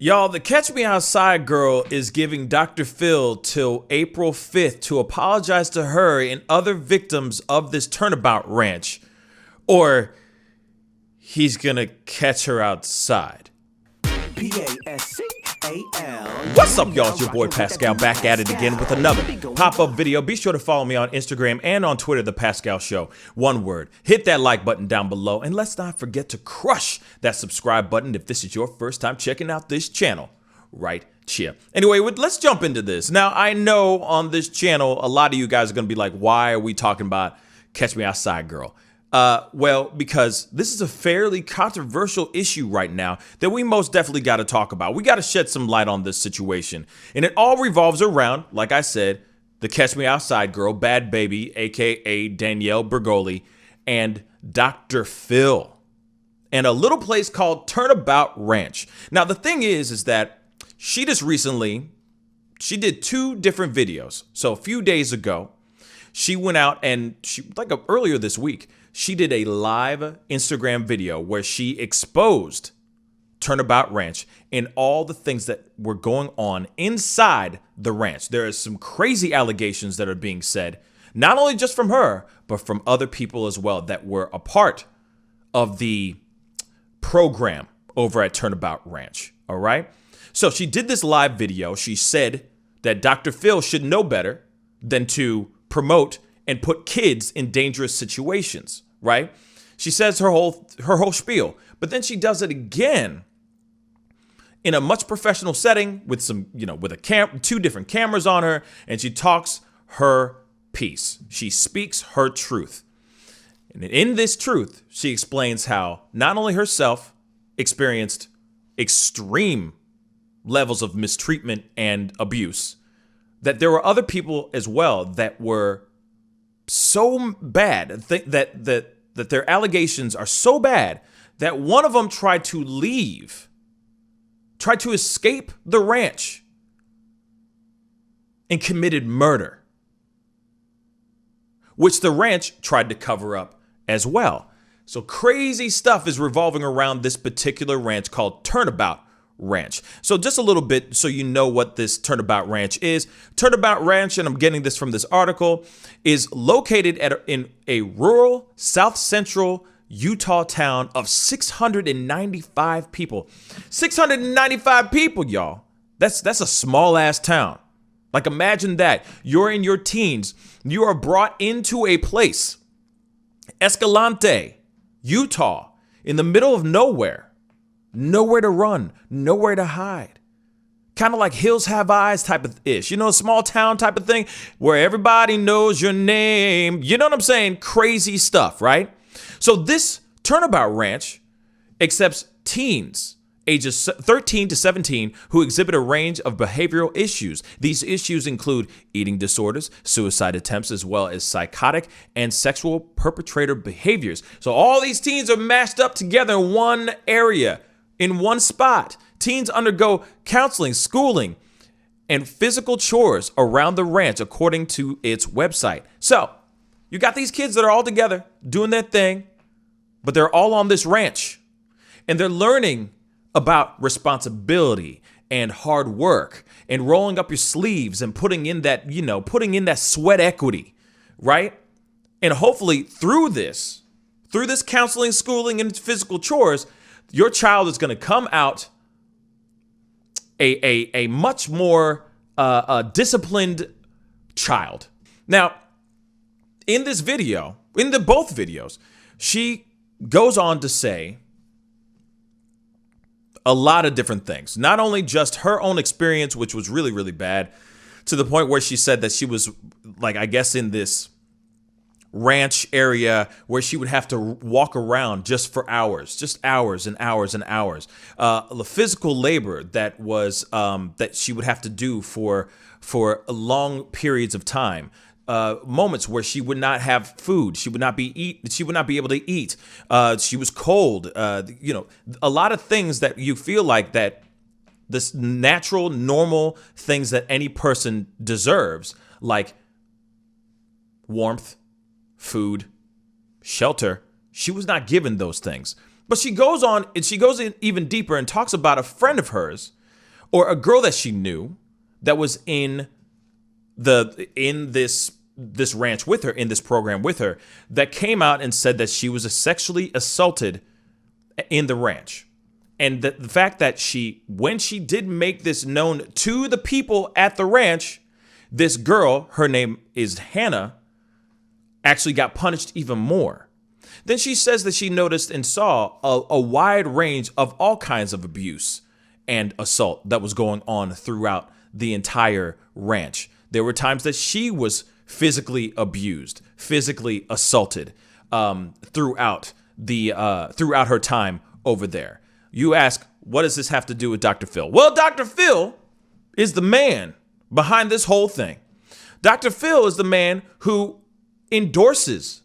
Y'all, the Catch Me Outside girl is giving Dr. Phil till April 5th to apologize to her and other victims of this Turnabout Ranch, or he's gonna catch her outside. Pascal. What's up, y'all? It's your boy Pascal back at it again with another pop-up video. Be sure to follow me on Instagram and on Twitter, The Pascal Show. One word, hit that like button down below, and let's not forget to crush that subscribe button if this is your first time checking out this channel right here. Anyway, let's jump into this. Now, I know on this channel, a lot of you guys are going to be like, why are we talking about Catch Me Outside Girl? Well, because this is a fairly controversial issue right now that we most definitely got to talk about. We got to shed some light on this situation. And it all revolves around, like I said, the Catch Me Outside girl, Bhad Bhabie, aka Danielle Bregoli, and Dr. Phil, and a little place called Turnabout Ranch. Now, the thing is that she just recently, she did 2 different videos. So a few days ago, she went out and earlier this week, she did a live Instagram video where she exposed Turnabout Ranch and all the things that were going on inside the ranch. There are some crazy allegations that are being said, not only just from her, but from other people as well that were a part of the program over at Turnabout Ranch. All right. So she did this live video. She said that Dr. Phil should know better than to promote and put kids in dangerous situations, right? She says her whole spiel, but then she does it again in a much professional setting with some, with 2 different cameras on her, and she talks her piece. She speaks her truth. And in this truth, she explains how not only herself experienced extreme levels of mistreatment and abuse, that there were other people as well that were so bad that their allegations are so bad that one of them tried to escape the ranch and committed murder, which the ranch tried to cover up as well. So crazy stuff is revolving around this particular ranch called Turnabout Ranch. So just a little bit so you know what this Turnabout Ranch is. Turnabout Ranch, and I'm getting this from this article, is located in a rural south central Utah town of 695 people. 695 people, y'all. That's a small ass town. Like, imagine that. You're in your teens. You are brought into a place, Escalante, Utah, in the middle of nowhere. Nowhere to run, nowhere to hide. Kind of like Hills Have Eyes type of ish. A small town type of thing where everybody knows your name. You know what I'm saying? Crazy stuff, right? So this Turnabout Ranch accepts teens ages 13 to 17 who exhibit a range of behavioral issues. These issues include eating disorders, suicide attempts, as well as psychotic and sexual perpetrator behaviors. So all these teens are mashed up together in one area, in one spot. Teens undergo counseling, schooling, and physical chores around the ranch, according to its website. So you got these kids that are all together doing their thing, but they're all on this ranch, and they're learning about responsibility and hard work and rolling up your sleeves and putting in that sweat equity, right? And hopefully through this counseling, schooling, and physical chores, your child is going to come out a much more disciplined child. Now, in this video, in both videos, she goes on to say a lot of different things. Not only just her own experience, which was really, really bad, to the point where she said that she was, in this ranch area where she would have to walk around just for hours, just hours and hours and hours. The physical labor that was that she would have to do for long periods of time. Moments where she would not have food, she would not be able to eat. She was cold. A lot of things that you feel like that this natural, normal things that any person deserves, like warmth, food, shelter. She was not given those things. But she goes on and she goes in even deeper and talks about a friend of hers or a girl that she knew that was in this ranch with her, in this program with her, that came out and said that she was sexually assaulted in the ranch. And the fact that when she did make this known to the people at the ranch, this girl, her name is Hannah, actually got punished even more. Then she says that she noticed and saw a wide range of all kinds of abuse and assault that was going on throughout the entire ranch. There were times that she was physically abused, physically assaulted throughout her time over there. You ask, what does this have to do with Dr. Phil? Well, Dr. Phil is the man behind this whole thing. Dr. Phil is the man who endorses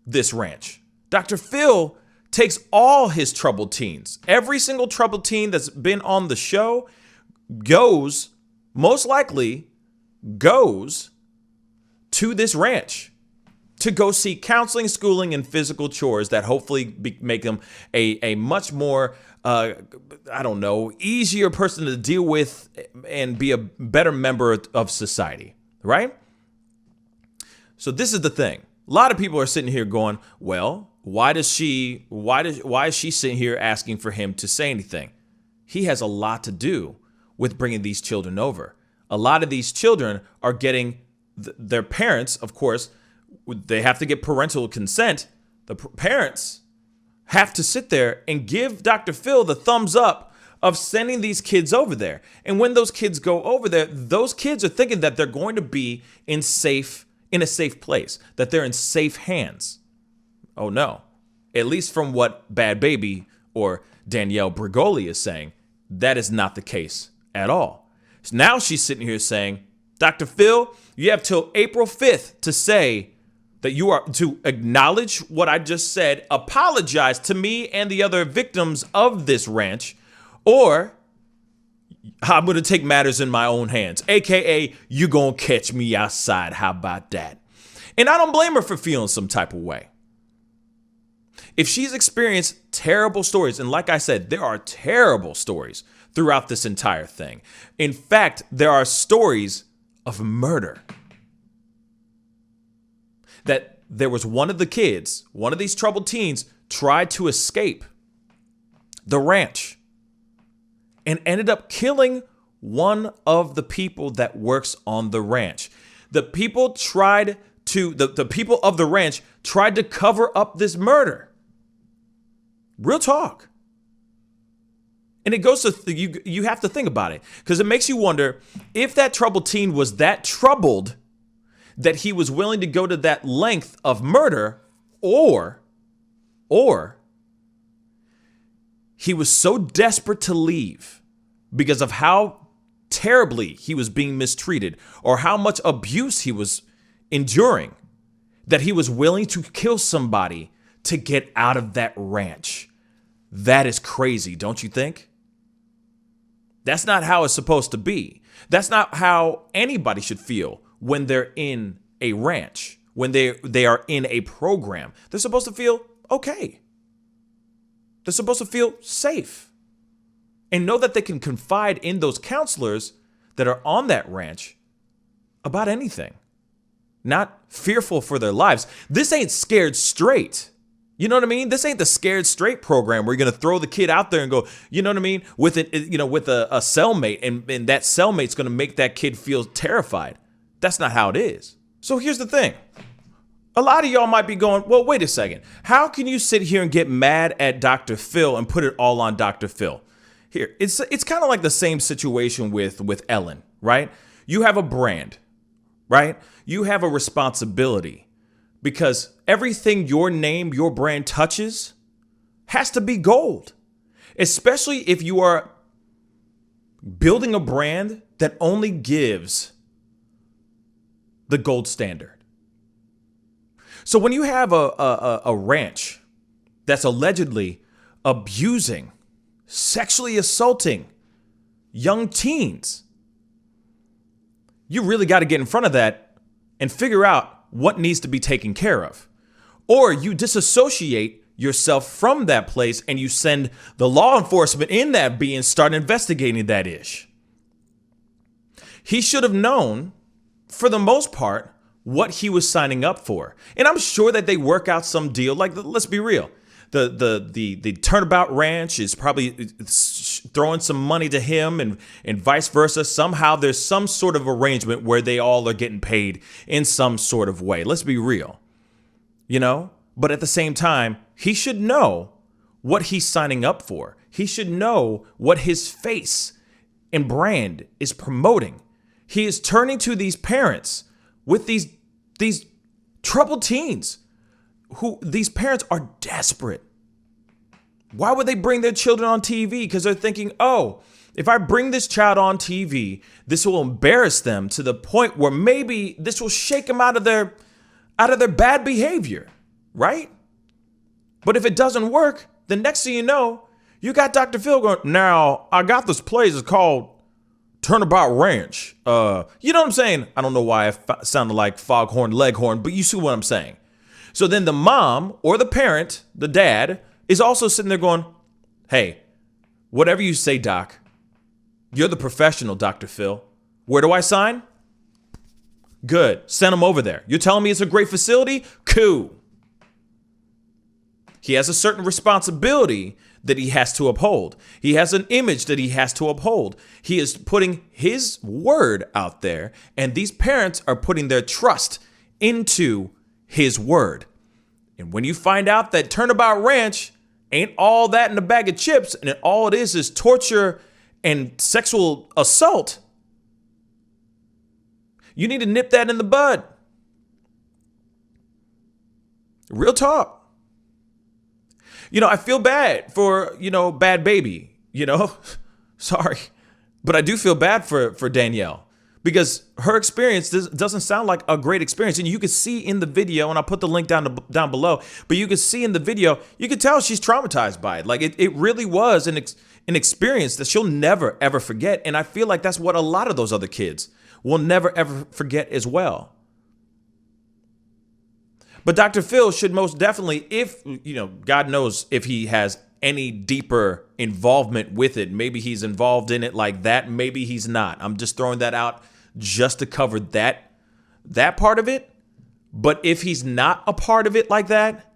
this ranch. Dr. Phil takes all his troubled teens. Every single troubled teen that's been on the show most likely goes to this ranch to go seek counseling, schooling, and physical chores that hopefully make them a much more, easier person to deal with and be a better member of society, right? So this is the thing. A lot of people are sitting here going, well, why is she sitting here asking for him to say anything? He has a lot to do with bringing these children over. A lot of these children are getting their parents, of course, they have to get parental consent. The parents have to sit there and give Dr. Phil the thumbs up of sending these kids over there. And when those kids go over there, those kids are thinking that they're going to be in a safe place, that they're in safe hands. Oh no. At least from what Bhad Bhabie or Danielle Bregoli is saying, that is not the case at all. So now she's sitting here saying, Dr. Phil, you have till April 5th to say that you are to acknowledge what I just said, apologize to me and the other victims of this ranch, or I'm going to take matters in my own hands, aka you going to catch me outside. How about that? And I don't blame her for feeling some type of way. If she's experienced terrible stories, and like I said, there are terrible stories throughout this entire thing. In fact, there are stories of murder. That there was one of the kids, one of these troubled teens, tried to escape the ranch and ended up killing one of the people that works on the ranch. The people the people of the ranch tried to cover up this murder. Real talk. And it goes to, you have to think about it, because it makes you wonder if that troubled teen was that troubled that he was willing to go to that length of murder, or he was so desperate to leave because of how terribly he was being mistreated or how much abuse he was enduring that he was willing to kill somebody to get out of that ranch. That is crazy, don't you think? That's not how it's supposed to be. That's not how anybody should feel when they're in a ranch, when they are in a program. They're supposed to feel okay. They're supposed to feel safe and know that they can confide in those counselors that are on that ranch about anything, not fearful for their lives. This ain't Scared Straight. You know what I mean? This ain't the Scared Straight program where you're going to throw the kid out there and go, you know what I mean? With it, with a cellmate, and that cellmate's going to make that kid feel terrified. That's not how it is. So here's the thing. A lot of y'all might be going, well, wait a second. How can you sit here and get mad at Dr. Phil and put it all on Dr. Phil? Here, it's kind of like the same situation with Ellen, right? You have a brand, right? You have a responsibility. Because everything your name, your brand touches has to be gold, especially if you are building a brand that only gives the gold standard. So when you have a ranch that's allegedly abusing, sexually assaulting young teens, you really got to get in front of that and figure out what needs to be taken care of. Or you disassociate yourself from that place and you send the law enforcement in that B and start investigating that ish. He should have known, for the most part, what he was signing up for. And I'm sure that they work out some deal. Like, let's be real. The Turnabout Ranch is probably throwing some money to him and vice versa. Somehow there's some sort of arrangement where they all are getting paid in some sort of way. Let's be real, you know? But at the same time, he should know what he's signing up for. He should know what his face and brand is promoting. He is turning to these parents with these troubled teens. These parents are desperate. Why would they bring their children on TV? Because they're thinking, oh, if I bring this child on TV, this will embarrass them to the point where maybe this will shake them out of their bad behavior, right? But if it doesn't work, the next thing you know, you got Dr. Phil going, now, I got this place, it's called Turnabout Ranch. You know what I'm saying? I don't know why I sounded like Foghorn Leghorn, but you see what I'm saying. So then the mom or the parent, the dad, is also sitting there going, hey, whatever you say, Doc, you're the professional, Dr. Phil. Where do I sign? Good. Send him over there. You're telling me it's a great facility? Cool. He has a certain responsibility that he has to uphold. He has an image that he has to uphold. He is putting his word out there, and these parents are putting their trust into his word. And when you find out that Turnabout Ranch ain't all that in a bag of chips, and all it is torture and sexual assault, you need to nip that in the bud. Real talk. You know, I feel bad for, Bhad Bhabie, sorry, but I do feel bad for Danielle. Because her experience doesn't sound like a great experience. And you can see in the video, and I'll put the link down below, but you can see in the video, you can tell she's traumatized by it. Like, it really was an experience that she'll never, ever forget. And I feel like that's what a lot of those other kids will never, ever forget as well. But Dr. Phil should most definitely, if, God knows if he has any deeper involvement with it. Maybe he's involved in it like that. Maybe he's not. I'm just throwing that out just to cover that part of it. But if he's not a part of it like that,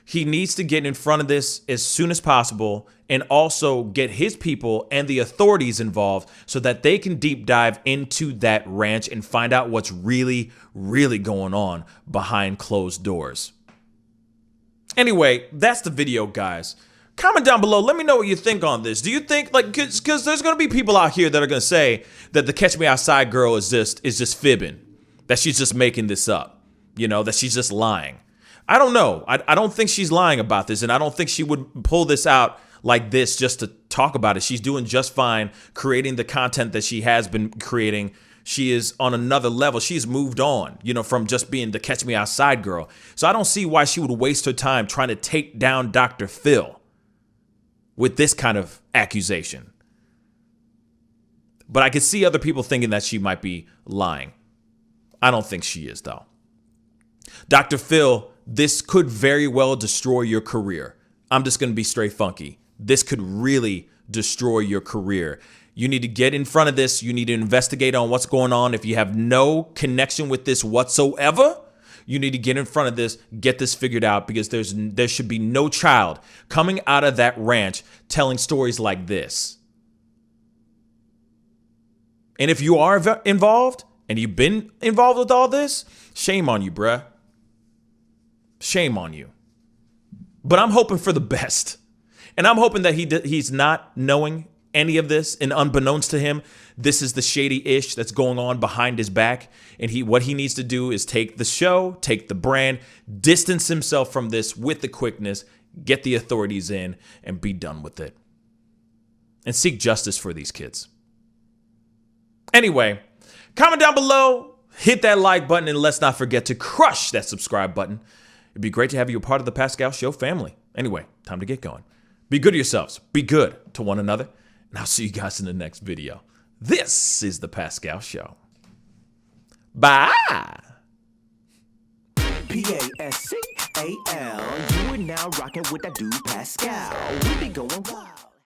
he needs to get in front of this as soon as possible and also get his people and the authorities involved so that they can deep dive into that ranch and find out what's really, really going on behind closed doors. Anyway, that's the video, guys. Comment down below. Let me know what you think on this. Do you think, because there's going to be people out here that are going to say that the Catch Me Outside girl is just fibbing, that she's just making this up, that she's just lying. I don't know. I don't think she's lying about this, and I don't think she would pull this out like this just to talk about it. She's doing just fine creating the content that she has been creating. She is on another level. She's moved on, from just being the Catch Me Outside girl. So I don't see why she would waste her time trying to take down Dr. Phil with this kind of accusation. But I could see other people thinking that she might be lying. I don't think she is, though. Dr. Phil, this could very well destroy your career. I'm just going to be straight funky. This could really destroy your career. You need to get in front of this. You need to investigate on what's going on. If you have no connection with this whatsoever, you need to get in front of this, get this figured out, because there should be no child coming out of that ranch telling stories like this. And if you are involved and you've been involved with all this, shame on you, bruh. Shame on you. But I'm hoping for the best. And I'm hoping that he's not knowing any of this, and unbeknownst to him, this is the shady-ish that's going on behind his back. And what he needs to do is take the show, take the brand, distance himself from this with the quickness, get the authorities in, and be done with it. And seek justice for these kids. Anyway, comment down below, hit that like button, and let's not forget to crush that subscribe button. It'd be great to have you a part of the Pascal Show family. Anyway, time to get going. Be good to yourselves. Be good to one another. And I'll see you guys in the next video. This is the Pascal Show. Bye. PASC. You are now rocking with that dude Pascal. We be going wild.